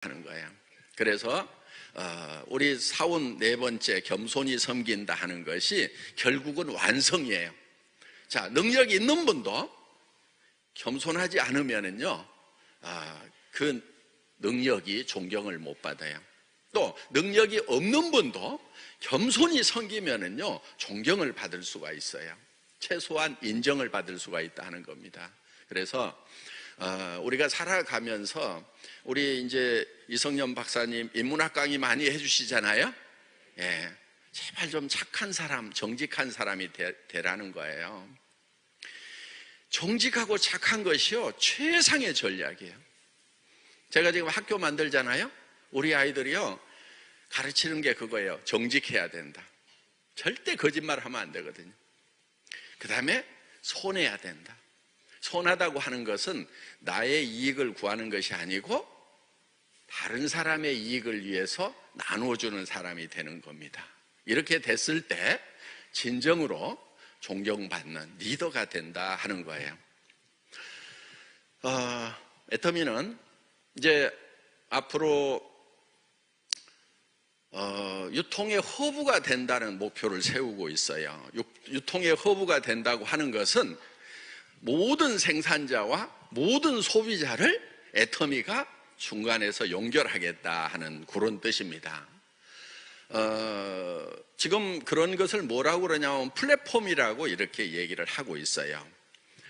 하는 거예요. 그래서 우리 사원 네 번째 겸손히 섬긴다 하는 것이 결국은 완성이에요. 자, 능력이 있는 분도 겸손하지 않으면은요, 그 능력이 존경을 못 받아요. 또 능력이 없는 분도 겸손히 섬기면은요, 존경을 받을 수가 있어요. 최소한 인정을 받을 수가 있다 하는 겁니다. 그래서 우리가 살아가면서 우리 이제 이성년 박사님 인문학 강의 많이 해주시잖아요. 예, 제발 좀 착한 사람, 정직한 사람이 되라는 거예요. 정직하고 착한 것이요, 최상의 전략이에요. 제가 지금 학교 만들잖아요. 우리 아이들이요, 가르치는 게 그거예요. 정직해야 된다. 절대 거짓말하면 안 되거든요. 그 다음에 손해야 된다. 선하다고 하는 것은 나의 이익을 구하는 것이 아니고 다른 사람의 이익을 위해서 나눠주는 사람이 되는 겁니다. 이렇게 됐을 때 진정으로 존경받는 리더가 된다 하는 거예요. 애터미는 이제 앞으로 유통의 허브가 된다는 목표를 세우고 있어요. 유통의 허브가 된다고 하는 것은 모든 생산자와 모든 소비자를 애터미가 중간에서 연결하겠다 하는 그런 뜻입니다. 지금 그런 것을 뭐라고 그러냐면 플랫폼이라고 이렇게 얘기를 하고 있어요.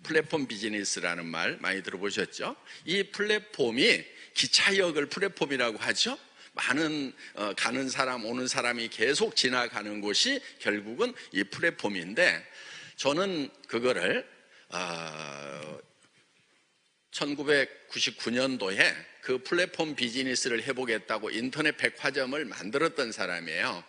플랫폼 비즈니스라는 말 많이 들어보셨죠? 이 플랫폼이 기차역을 플랫폼이라고 하죠. 많은 가는 사람 오는 사람이 계속 지나가는 곳이 결국은 이 플랫폼인데, 저는 그거를 1999년도에 그 플랫폼 비즈니스를 해보겠다고 인터넷 백화점을 만들었던 사람이에요.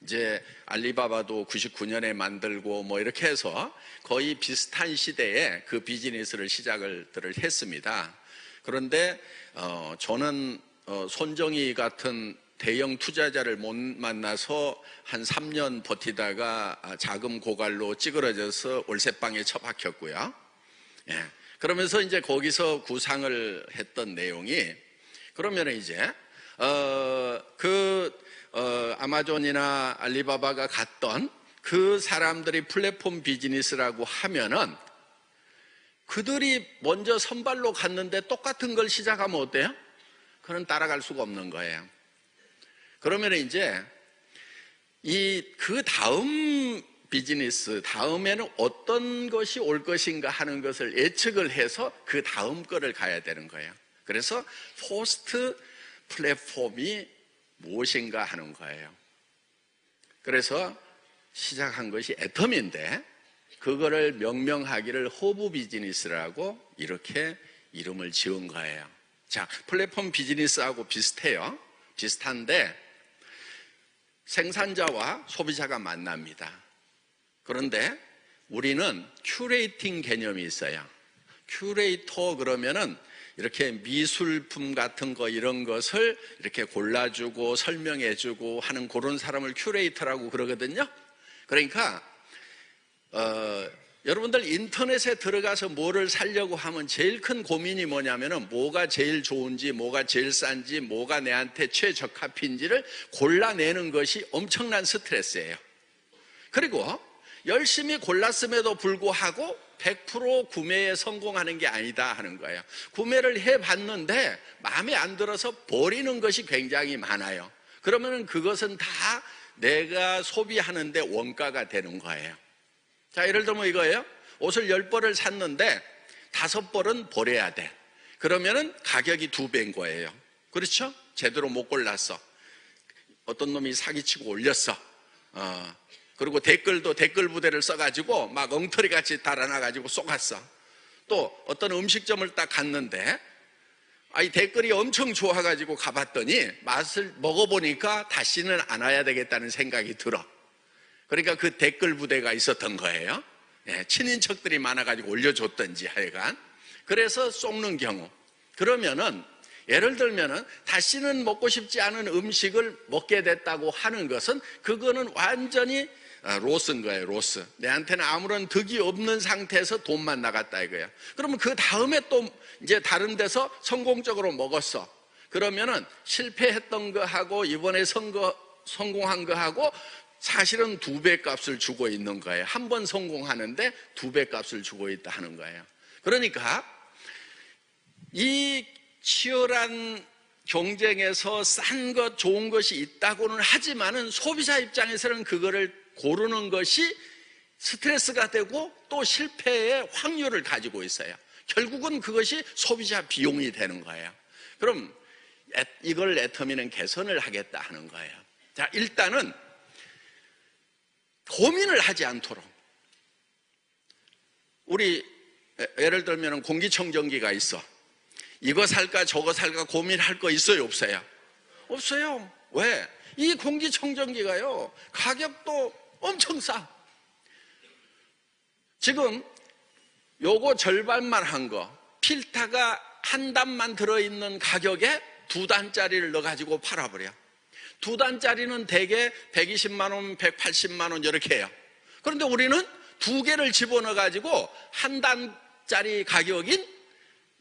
이제 알리바바도 99년에 만들고 뭐 이렇게 해서 거의 비슷한 시대에 그 비즈니스를 시작을 했습니다. 그런데 저는 손정희 같은 대형 투자자를 못 만나서 한 3년 버티다가 자금 고갈로 찌그러져서 월세방에 처박혔고요. 예. 그러면서 이제 거기서 구상을 했던 내용이, 그러면 이제 아마존이나 알리바바가 갔던 그 사람들이 플랫폼 비즈니스라고 하면은 그들이 먼저 선발로 갔는데 똑같은 걸 시작하면 어때요? 그건 따라갈 수가 없는 거예요. 그러면 이제 그 다음 비즈니스 다음에는 어떤 것이 올 것인가 하는 것을 예측을 해서 그 다음 거를 가야 되는 거예요. 그래서 포스트 플랫폼이 무엇인가 하는 거예요. 그래서 시작한 것이 애터미인데 그거를 명명하기를 허브 비즈니스라고 이렇게 이름을 지은 거예요. 자, 플랫폼 비즈니스하고 비슷해요. 비슷한데 생산자와 소비자가 만납니다. 그런데 우리는 큐레이팅 개념이 있어요. 큐레이터 그러면은 이렇게 미술품 같은 거 이런 것을 이렇게 골라주고 설명해주고 하는 그런 사람을 큐레이터라고 그러거든요. 그러니까 여러분들 인터넷에 들어가서 뭐를 사려고 하면 제일 큰 고민이 뭐냐면은 뭐가 제일 좋은지, 뭐가 제일 싼지, 뭐가 내한테 최적합인지를 골라내는 것이 엄청난 스트레스예요. 그리고 열심히 골랐음에도 불구하고 100% 구매에 성공하는 게 아니다 하는 거예요. 구매를 해봤는데 마음에 안 들어서 버리는 것이 굉장히 많아요. 그러면은 그것은 다 내가 소비하는데 원가가 되는 거예요. 자, 예를 들면 이거예요. 옷을 10벌을 샀는데 5벌은 버려야 돼. 그러면은 가격이 2배인 거예요. 그렇죠? 제대로 못 골랐어. 어떤 놈이 사기치고 올렸어. 그리고 댓글도 댓글 부대를 써가지고 막 엉터리같이 달아나가지고 쏘갔어. 또 어떤 음식점을 딱 갔는데 이 댓글이 엄청 좋아가지고 가봤더니 맛을 먹어보니까 다시는 안 와야 되겠다는 생각이 들어. 그러니까 그 댓글 부대가 있었던 거예요. 예, 친인척들이 많아가지고 올려줬던지 하여간. 그래서 쏘는 경우. 그러면은 예를 들면은 다시는 먹고 싶지 않은 음식을 먹게 됐다고 하는 것은 그거는 완전히 로스인 거예요. 로스. 내한테는 아무런 득이 없는 상태에서 돈만 나갔다 이거예요. 그러면 그 다음에 또 이제 다른 데서 성공적으로 먹었어. 그러면은 실패했던 거하고 이번에 성공한 거하고 사실은 2배 값을 주고 있는 거예요. 한 번 성공하는데 2배 값을 주고 있다 하는 거예요. 그러니까 이 치열한 경쟁에서 싼 것, 좋은 것이 있다고는 하지만은 소비자 입장에서는 그거를 고르는 것이 스트레스가 되고 또 실패의 확률을 가지고 있어요. 결국은 그것이 소비자 비용이 되는 거예요. 그럼 이걸 애터미는 개선을 하겠다 하는 거예요. 자, 일단은 고민을 하지 않도록, 우리 예를 들면 공기청정기가 있어. 이거 살까 저거 살까 고민할 거 있어요 없어요? 없어요. 왜? 이 공기청정기가요 가격도 엄청 싸. 지금 요거 절반만 한 거, 필터가 한 단만 들어있는 가격에 2단짜리를 넣어가지고 팔아버려. 2단짜리는 대개 120만 원, 180만 원 이렇게 해요. 그런데 우리는 2개를 집어넣어가지고 한 단짜리 가격인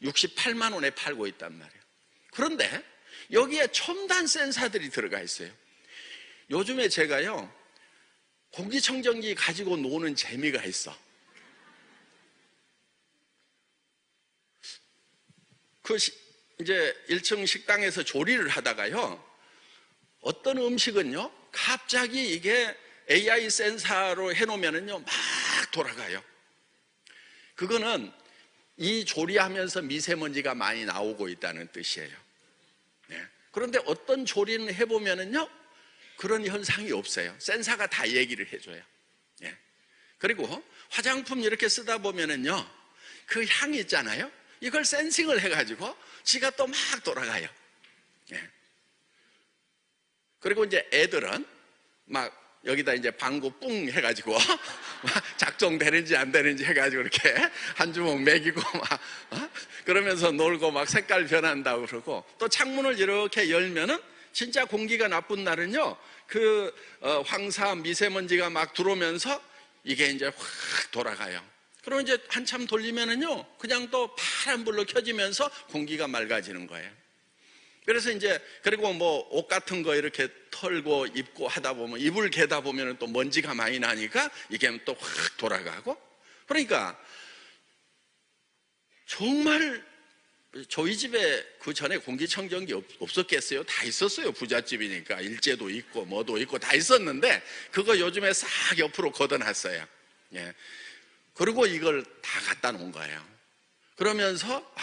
68만 원에 팔고 있단 말이에요. 그런데 여기에 첨단 센서들이 들어가 있어요. 요즘에 제가요 공기청정기 가지고 노는 재미가 있어. 이제 1층 식당에서 조리를 하다가요 어떤 음식은요 갑자기 이게 AI 센서로 해놓으면요 막 돌아가요. 그거는 이 조리하면서 미세먼지가 많이 나오고 있다는 뜻이에요. 네. 그런데 어떤 조리는 해보면요 그런 현상이 없어요. 센서가 다 얘기를 해줘요. 네. 그리고 화장품 이렇게 쓰다 보면요 그 향이 있잖아요. 이걸 센싱을 해가지고 지가 또 막 돌아가요. 네. 그리고 이제 애들은 막 여기다 이제 방구 뿡 해가지고 작동되는지 안 되는지 해가지고 이렇게 한 주먹 먹이고 막 그러면서 놀고 막 색깔 변한다고 그러고, 또 창문을 이렇게 열면은 진짜 공기가 나쁜 날은요 그 황사 미세먼지가 막 들어오면서 이게 이제 확 돌아가요. 그럼 이제 한참 돌리면은요 그냥 또 파란 불로 켜지면서 공기가 맑아지는 거예요. 그래서 이제 그리고 뭐 옷 같은 거 이렇게 털고 입고 하다 보면 이불 개다 보면 또 먼지가 많이 나니까 이게 또 확 돌아가고. 그러니까 정말 저희 집에 그 전에 공기청정기 없었겠어요? 다 있었어요. 부잣집이니까 일제도 있고 뭐도 있고 다 있었는데 그거 요즘에 싹 옆으로 걷어놨어요. 예. 그리고 이걸 다 갖다 놓은 거예요. 그러면서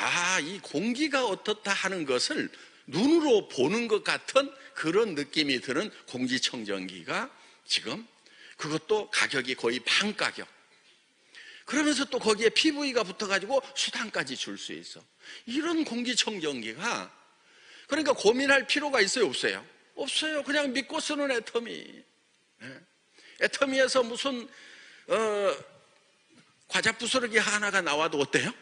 이 공기가 어떻다 하는 것을 눈으로 보는 것 같은 그런 느낌이 드는 공기청정기가 지금, 그것도 가격이 거의 반 가격. 그러면서 또 거기에 PV가 붙어가지고 수당까지 줄 수 있어. 이런 공기청정기가, 그러니까 고민할 필요가 있어요 없어요? 없어요. 그냥 믿고 쓰는 애터미. 애터미에서 무슨 과자 부스러기 하나가 나와도 어때요?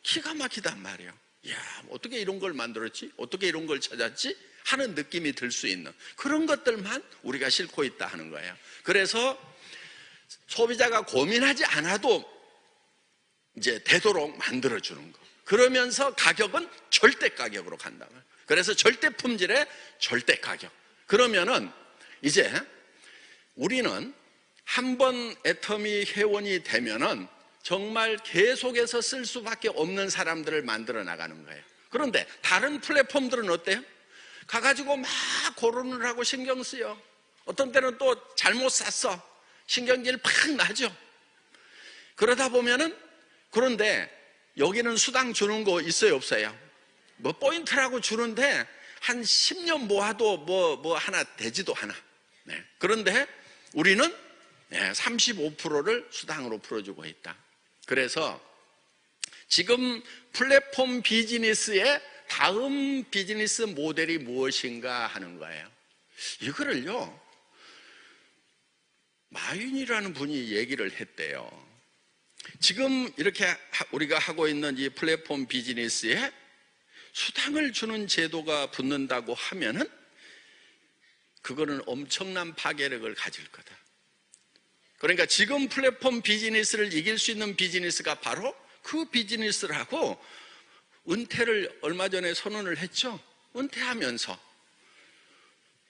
기가 막히단 말이에요. 이야, 어떻게 이런 걸 만들었지? 어떻게 이런 걸 찾았지? 하는 느낌이 들 수 있는 그런 것들만 우리가 싣고 있다 하는 거예요. 그래서 소비자가 고민하지 않아도 이제 되도록 만들어주는 거. 그러면서 가격은 절대 가격으로 간다. 그래서 절대 품질의 절대 가격. 그러면은 이제 우리는 한번 애터미 회원이 되면은 정말 계속해서 쓸 수밖에 없는 사람들을 만들어 나가는 거예요. 그런데 다른 플랫폼들은 어때요? 가가지고 막 고르는 하고 신경 쓰여. 어떤 때는 또 잘못 샀어. 신경질 팍 나죠. 그러다 보면은, 그런데 여기는 수당 주는 거 있어요 없어요? 뭐 포인트라고 주는데 한 10년 모아도 뭐 하나 되지도 않아. 네. 그런데 우리는 35%를 수당으로 풀어주고 있다. 그래서 지금 플랫폼 비즈니스의 다음 비즈니스 모델이 무엇인가 하는 거예요. 이거를요 마윈이라는 분이 얘기를 했대요. 지금 이렇게 우리가 하고 있는 이 플랫폼 비즈니스에 수당을 주는 제도가 붙는다고 하면은 그거는 엄청난 파괴력을 가질 거다. 그러니까 지금 플랫폼 비즈니스를 이길 수 있는 비즈니스가 바로 그 비즈니스라고 은퇴를 얼마 전에 선언을 했죠. 은퇴하면서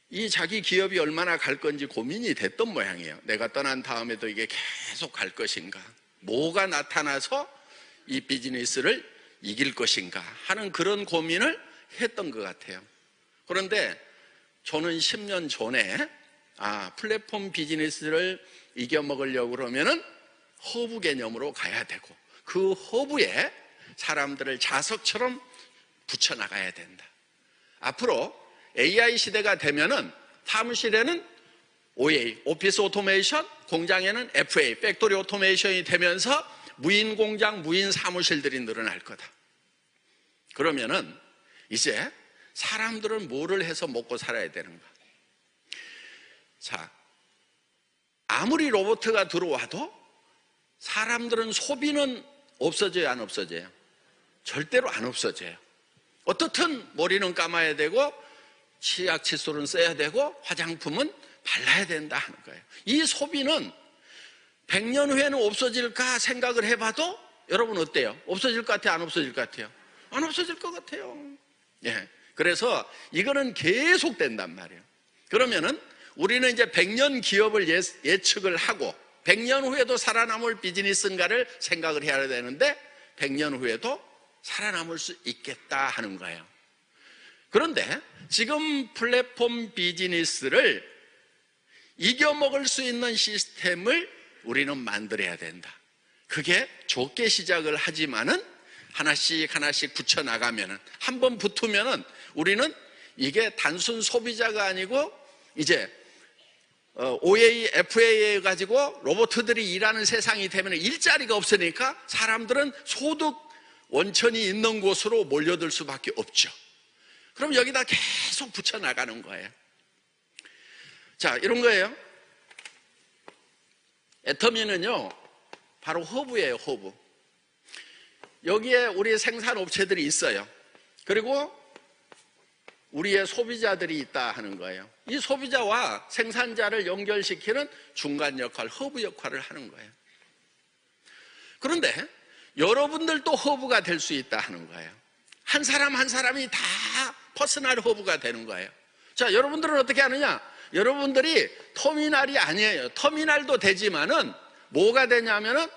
이 자기 기업이 얼마나 갈 건지 고민이 됐던 모양이에요. 내가 떠난 다음에도 이게 계속 갈 것인가, 뭐가 나타나서 이 비즈니스를 이길 것인가 하는 그런 고민을 했던 것 같아요. 그런데 저는 10년 전에 플랫폼 비즈니스를 이겨먹으려고 그러면은 허브 개념으로 가야 되고, 그 허브에 사람들을 자석처럼 붙여나가야 된다. 앞으로 AI 시대가 되면은 사무실에는 OA, 오피스 오토메이션, 공장에는 FA, 팩토리 오토메이션이 되면서 무인 공장, 무인 사무실들이 늘어날 거다. 그러면은 이제 사람들은 뭐를 해서 먹고 살아야 되는가? 자, 아무리 로봇가 들어와도 사람들은 소비는 없어져요, 안 없어져요? 절대로 안 없어져요. 어떻든 머리는 감아야 되고 치약 칫솔은 써야 되고 화장품은 발라야 된다 하는 거예요. 이 소비는 100년 후에는 없어질까 생각을 해봐도 여러분 어때요? 없어질 것 같아요? 안 없어질 것 같아요? 안 없어질 것 같아요. 예. 그래서 이거는 계속 된단 말이에요. 그러면은 우리는 이제 100년 기업을 예측을 하고 100년 후에도 살아남을 비즈니스인가를 생각을 해야 되는데 100년 후에도 살아남을 수 있겠다 하는 거예요. 그런데 지금 플랫폼 비즈니스를 이겨먹을 수 있는 시스템을 우리는 만들어야 된다. 그게 좋게 시작을 하지만은 하나씩 하나씩 붙여나가면은, 한번 붙으면은 우리는 이게 단순 소비자가 아니고 이제 OA, FA 가지고 로봇들이 일하는 세상이 되면 일자리가 없으니까 사람들은 소득 원천이 있는 곳으로 몰려들 수밖에 없죠. 그럼 여기다 계속 붙여나가는 거예요. 자, 이런 거예요. 애터미는요, 바로 허브예요, 허브. 여기에 우리 생산업체들이 있어요. 그리고 우리의 소비자들이 있다 하는 거예요. 이 소비자와 생산자를 연결시키는 중간 역할, 허브 역할을 하는 거예요. 그런데 여러분들도 허브가 될 수 있다 하는 거예요. 한 사람 한 사람이 다 퍼스널 허브가 되는 거예요. 자, 여러분들은 어떻게 하느냐? 여러분들이 터미널이 아니에요. 터미널도 되지만은 뭐가 되냐면은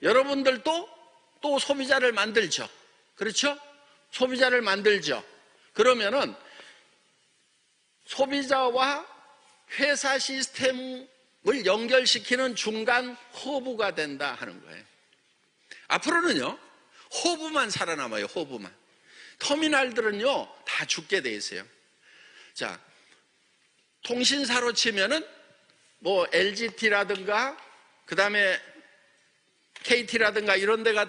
여러분들도 또 소비자를 만들죠. 그렇죠? 소비자를 만들죠. 그러면은 소비자와 회사 시스템을 연결시키는 중간 허브가 된다 하는 거예요. 앞으로는요, 허브만 살아남아요. 허브만. 터미널들은요 다 죽게 돼 있어요. 자, 통신사로 치면은 뭐 LGT라든가 그 다음에 KT라든가 이런 데가